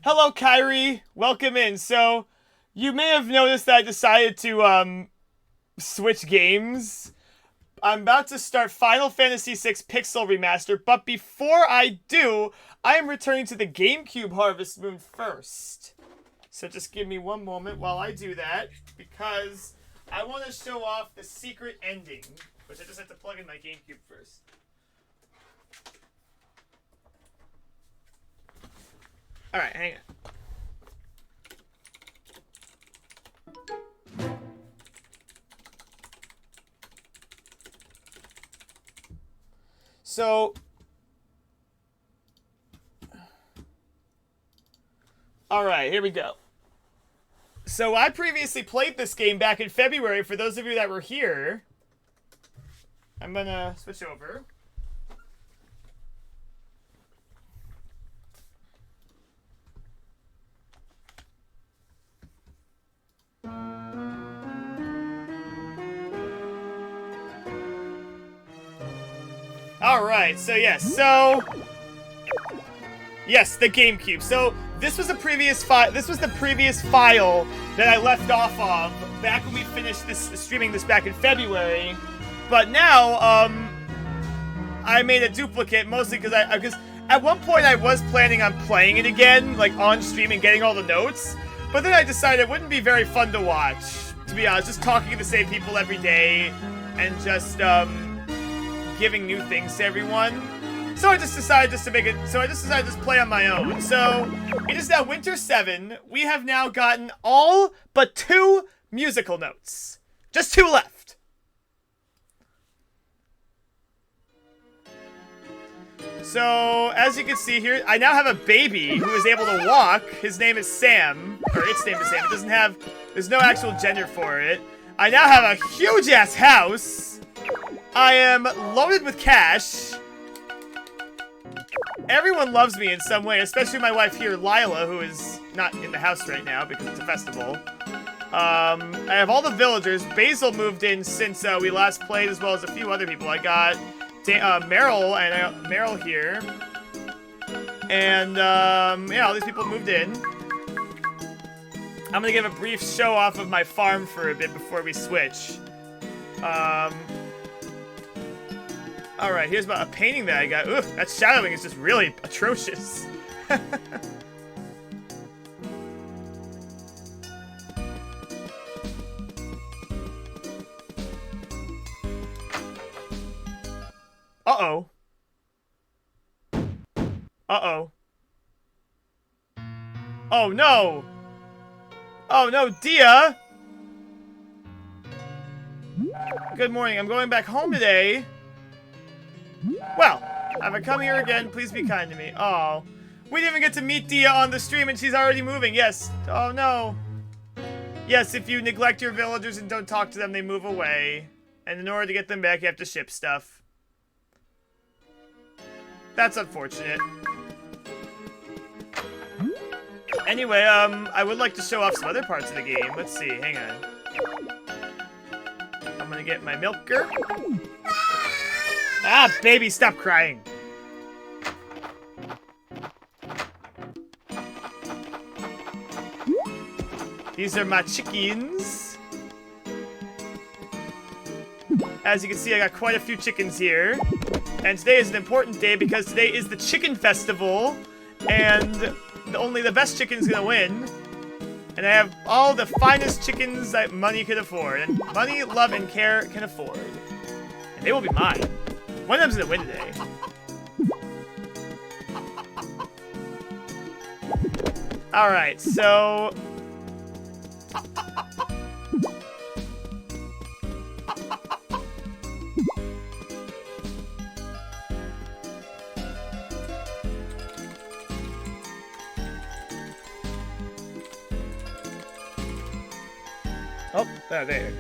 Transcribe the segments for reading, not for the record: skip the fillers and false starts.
Hello, Kyrie. Welcome in. So, you may have noticed that I decided to switch games. I'm about to start Final Fantasy VI Pixel Remaster, but before I do, I am returning to the GameCube Harvest Moon first. So just give me one moment while I do that, because I want to show off the secret ending, which I just have to plug in my GameCube first. Alright, hang on. So, alright, here we go. So I previously played this game back in February. For those of you that were here, I'm gonna switch over. Alright, so yes, the GameCube. So this was the previous file that I left off of back when we finished streaming this back in February. But now, I made a duplicate mostly because at one point I was planning on playing it again, like on stream and getting all the notes. But then I decided it wouldn't be very fun to watch, to be honest, just talking to the same people every day and just giving new things to everyone. So I just decided to play on my own. So it is now Winter 7. We have now gotten all but 2 musical notes. Just 2 left. So as you can see here, I now have a baby who is able to walk. His name is Sam, or its name is Sam. There's no actual gender for it. I now have a huge ass house. I am loaded with cash. Everyone loves me in some way, especially my wife here, Lila, who is not in the house right now because it's a festival. I have all the villagers. Basil moved in since we last played, as well as a few other people. I got Meryl and Meryl here. And, yeah, all these people moved in. I'm gonna give a brief show off of my farm for a bit before we switch. Alright, here's a painting that I got. Ugh, that shadowing is just really atrocious. Uh-oh. Uh-oh. Oh, no! Oh, no, Dia! Good morning, I'm going back home today. Well, if I come here again, please be kind to me. Oh, we didn't even get to meet Dia on the stream and she's already moving. Yes. Oh, no. Yes, if you neglect your villagers and don't talk to them, they move away. And in order to get them back, you have to ship stuff. That's unfortunate. Anyway, I would like to show off some other parts of the game. Let's see, hang on. I'm gonna get my milker. Ah, baby, stop crying. These are my chickens. As you can see, I got quite a few chickens here. And today is an important day because today is the Chicken Festival. And only the best chicken's gonna win. And I have all the finest chickens that money could afford. And money, love, and care can afford. And they will be mine. One of them's gonna win today. Alright, so... Oh, there.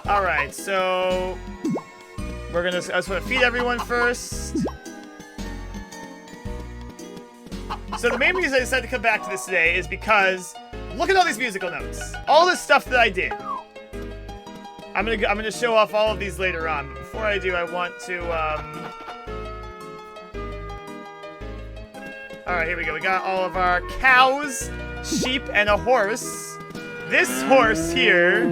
Alright, so... I just want to feed everyone first. So the main reason I decided to come back to this today is because look at all these musical notes. All this stuff that I did. I'm gonna show off all of these later on. But before I do, I want to all right, here we go. We got all of our cows, sheep, and a horse. This horse here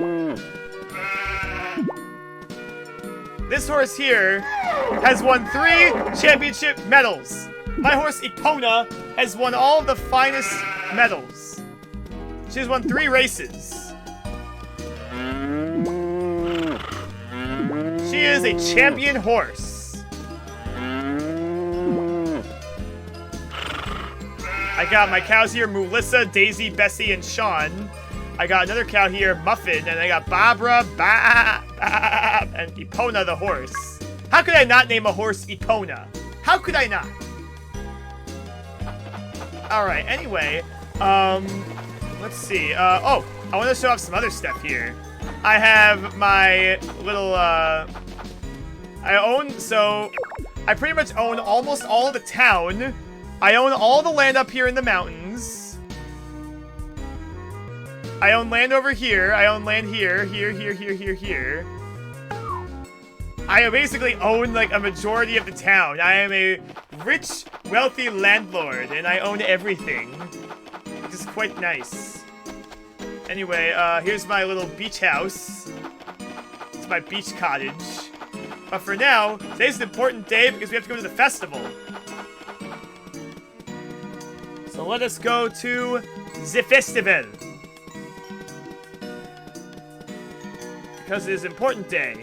has won 3 championship medals. My horse Epona has won all of the finest medals. She has won 3 races. She is a champion horse. I got my cows here, Melissa, Daisy, Bessie, and Sean. I got another cow here, Muffin, and I got Barbara, and Epona the horse. How could I not name a horse Epona? How could I not? Alright, anyway, let's see. Oh, I want to show off some other stuff here. I have my little, I pretty much own almost all of the town. I own all the land up here in the mountains. I own land over here. I own land here, here. I basically own, like, a majority of the town. I am a rich, wealthy landlord, and I own everything. Which is quite nice. Anyway, here's my little beach house. It's my beach cottage. But for now, today's an important day because we have to go to the festival. So let us go to the festival. Because it is an important day.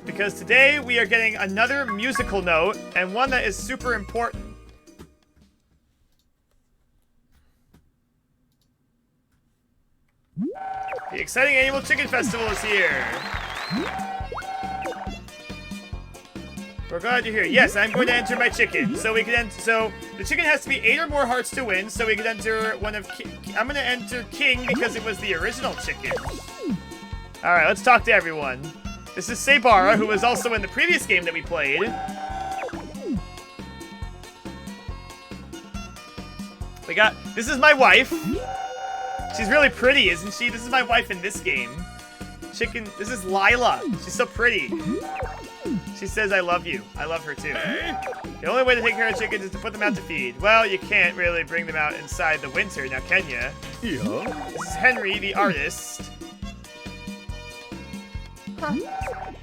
Because today we are getting another musical note, and one that is super important. The exciting annual chicken festival is here. We're glad you're here. Yes, I'm going to enter my chicken. So we can enter. So the chicken has to be 8 or more hearts to win. So we can enter one of. I'm going to enter King because it was the original chicken. All right, let's talk to everyone. This is Sabara, who was also in the previous game that we played. This is my wife. She's really pretty, isn't she? This is my wife in this game. Chicken, this is Lila. She's so pretty. She says, I love you. I love her too. The only way to take care of chickens is to put them out to feed. Well, you can't really bring them out inside the winter, now can ya? Yeah. This is Henry, the artist.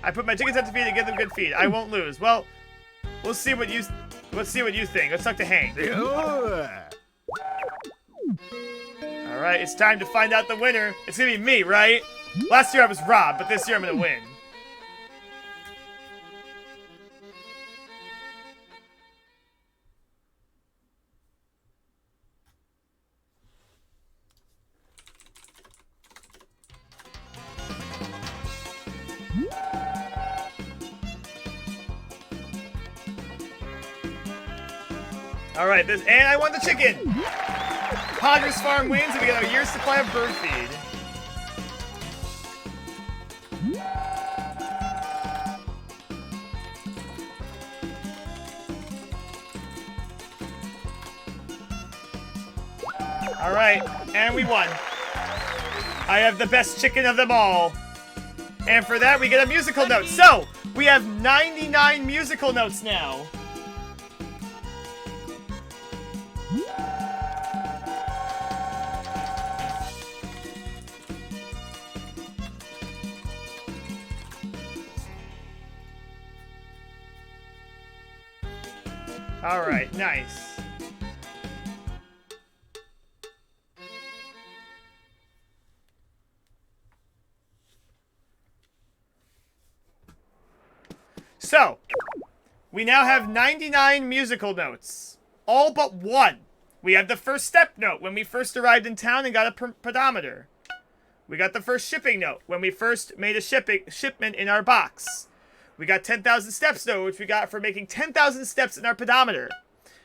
I put my chickens out to feed to give them good feed. I won't lose. Well, let's see what you think. Let's talk to Hank. Alright, it's time to find out the winner. It's gonna be me, right? Last year I was Rob, but this year I'm gonna win. Alright, and I won the chicken! Padres Farm wins, and we get a year's supply of bird feed. Alright, and we won. I have the best chicken of them all. And for that, we get a musical note. So, we have 99 musical notes now. Alright, nice. So, we now have 99 musical notes. All but one. We have the first step note when we first arrived in town and got a pedometer. We got the first shipping note when we first made a shipment in our box. We got 10,000 steps note, which we got for making 10,000 steps in our pedometer.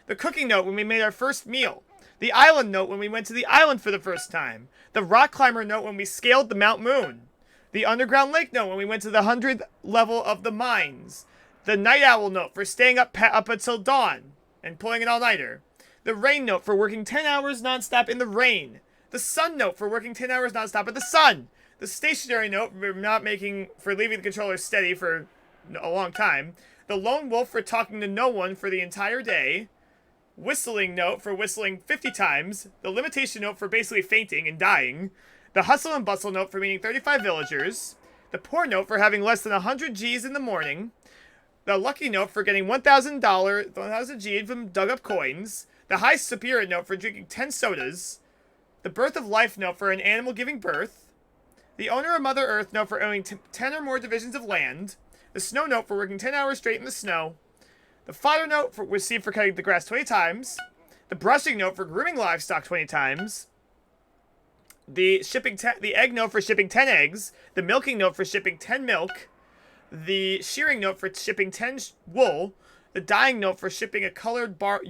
The cooking note when we made our first meal. The island note when we went to the island for the first time. The rock climber note when we scaled the Mount Moon. The underground lake note when we went to the 100th level of the mines. The night owl note for staying up until dawn and pulling an all-nighter. The rain note for working 10 hours nonstop in the rain. The sun note for working 10 hours nonstop in the sun. The stationary note for leaving the controller steady for a long time. The lone wolf for talking to no one for the entire day. Whistling note for whistling 50 times. The limitation note for basically fainting and dying. The hustle and bustle note for meeting 35 villagers. The poor note for having less than 100 G's in the morning. The lucky note for getting $1,000 G from dug up coins. The high superior note for drinking 10 sodas. The birth of life note for an animal giving birth. The owner of Mother Earth note for owning 10 or more divisions of land. The snow note for working 10 hours straight in the snow. The fodder note for received for cutting the grass 20 times. The brushing note for grooming livestock 20 times. The egg note for shipping 10 eggs. The milking note for shipping 10 milk. The shearing note for shipping 10 wool. The dyeing note for shipping a colored ball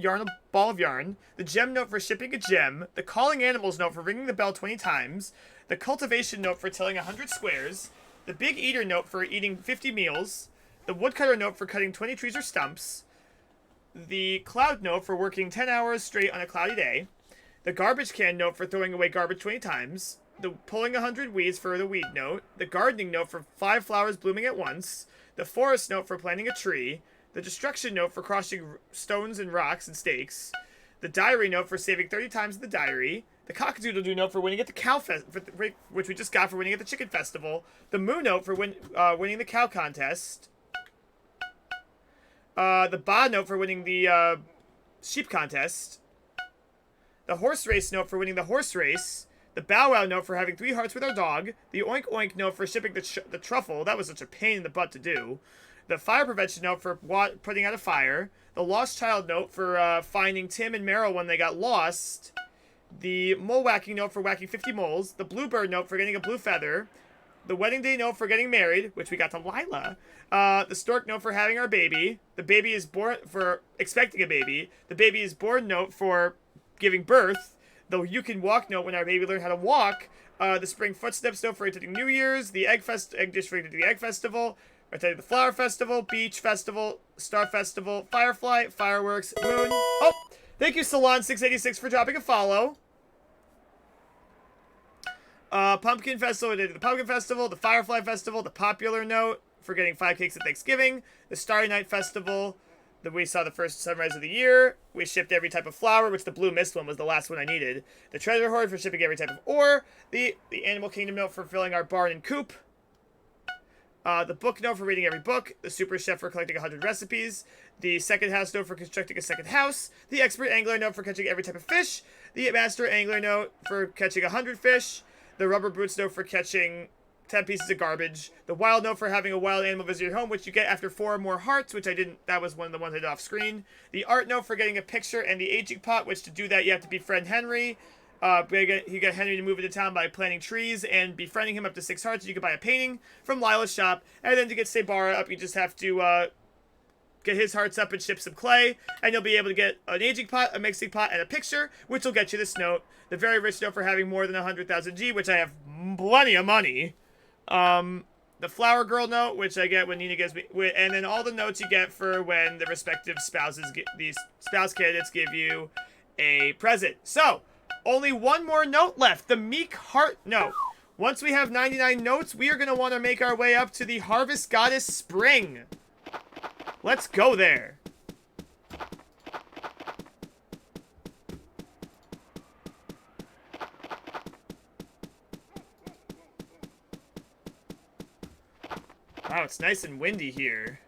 of yarn. The gem note for shipping a gem. The calling animals note for ringing the bell 20 times. The cultivation note for tilling 100 squares. The big eater note for eating 50 meals. The woodcutter note for cutting 20 trees or stumps. The cloud note for working 10 hours straight on a cloudy day. The garbage can note for throwing away garbage 20 times. The pulling 100 weeds for the weed note. The gardening note for 5 flowers blooming at once. The forest note for planting a tree. The destruction note for crushing stones and rocks and stakes. The diary note for saving 30 times in the diary. The cockadoodle-doo note for winning at the cow which we just got for winning at the chicken festival. The moo note for winning the cow contest. The ba note for winning the sheep contest. The horse race note for winning the horse race. The bow wow note for having 3 hearts with our dog. The oink oink note for shipping the truffle. That was such a pain in the butt to do. The fire prevention note for putting out a fire. The lost child note for finding Tim and Meryl when they got lost. The mole whacking note for whacking 50 moles. The bluebird note for getting a blue feather. The wedding day note for getting married, which we got to Lila. The stork note for having our baby. The baby is born for expecting a baby. The baby is born note for giving birth. The you can walk note when our baby learned how to walk. The spring footsteps note for attending New Year's. The egg dish for attending the egg festival. Attending the flower festival, beach festival, star festival, firefly, fireworks, moon. Oh, thank you Salon686 for dropping a follow. Pumpkin festival, the pumpkin festival, the firefly festival, the popular note for getting 5 cakes at Thanksgiving, the Starry Night festival. We saw the first sunrise of the year. We shipped every type of flower, which the blue mist one was the last one I needed. The treasure hoard for shipping every type of ore. The animal kingdom note for filling our barn and coop. The book note for reading every book. The super chef for collecting 100 recipes. The second house note for constructing a second house. The expert angler note for catching every type of fish. The master angler note for catching 100 fish. The rubber boots note for catching 10 pieces of garbage. The wild note for having a wild animal visit your home, which you get after 4 more hearts, which I didn't. That was one of the ones I did off screen. The art note for getting a picture and the aging pot, which to do that you have to befriend Henry. You got Henry to move into town by planting trees and befriending him up to 6 hearts. You can buy a painting from Lila's shop. And then to get Sabara up, you just have to get his hearts up and ship some clay. And you'll be able to get an aging pot, a mixing pot, and a picture, which will get you this note. The very rich note for having more than 100,000 G, which I have plenty of money. The flower girl note, which I get when Nina gives me. And then all the notes you get for when the respective spouses, these spouse candidates give you a present. So, only one more note left, the Meek Heart note. Once we have 99 notes, we are going to want to make our way up to the Harvest Goddess Spring. Let's go there. Wow, it's nice and windy here.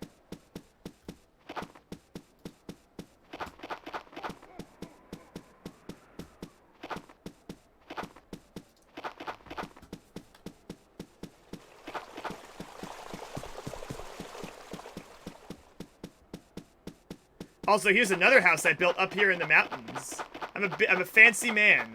Also, here's another house I built up here in the mountains. I'm a fancy man.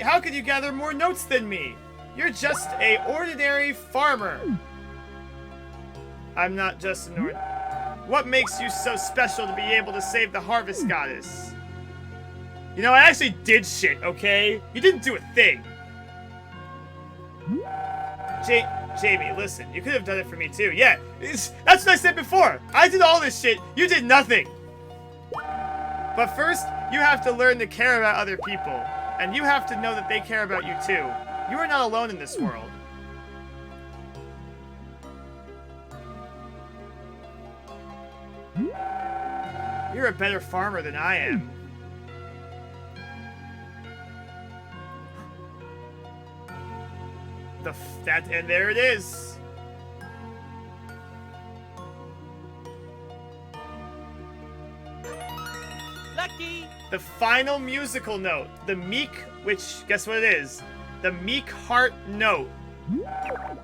How could you gather more notes than me? You're just a ordinary farmer. I'm not just an ordinary. What makes you so special to be able to save the harvest goddess? You know, I actually did shit, okay? You didn't do a thing. Jamie, listen, you could have done it for me too. Yeah, that's what I said before. I did all this shit, you did nothing. But first, you have to learn to care about other people. And you have to know that they care about you too. You are not alone in this world. You're a better farmer than I am. And there it is. Lucky. The final musical note. The meek, which, guess what it is? The meek heart note.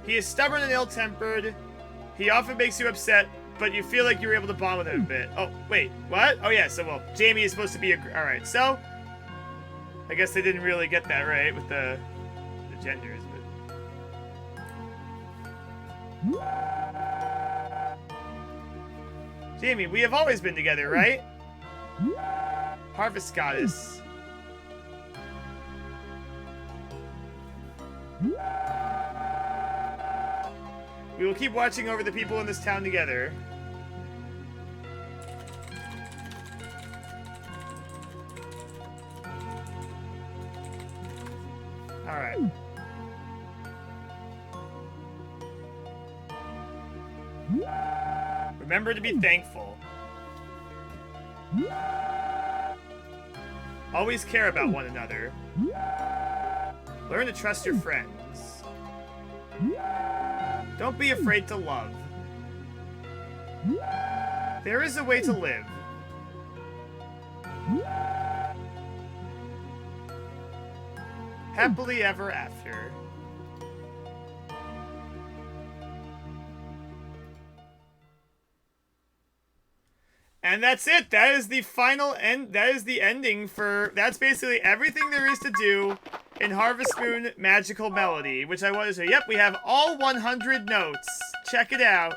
He is stubborn and ill-tempered. He often makes you upset, but you feel like you were able to bond with him a bit. Oh, wait, what? Oh yeah, so, well, Jamie is supposed to be a... Alright, so... I guess they didn't really get that right with the genders, but... Jamie, we have always been together, right? Harvest goddess. We will keep watching over the people in this town together. Alright. Remember to be thankful. Always care about one another. Learn to trust your friends. Don't be afraid to love. There is a way to live. Happily ever after. And that's it. That is the final end. That is the ending for... That's basically everything there is to do in Harvest Moon Magical Melody, which I want to say. Yep, we have all 100 notes. Check it out.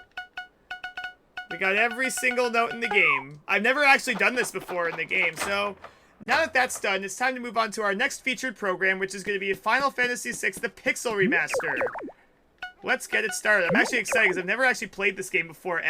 We got every single note in the game. I've never actually done this before in the game, so... Now that that's done, it's time to move on to our next featured program, which is going to be Final Fantasy VI, the Pixel Remaster. Let's get it started. I'm actually excited because I've never actually played this game before, ever.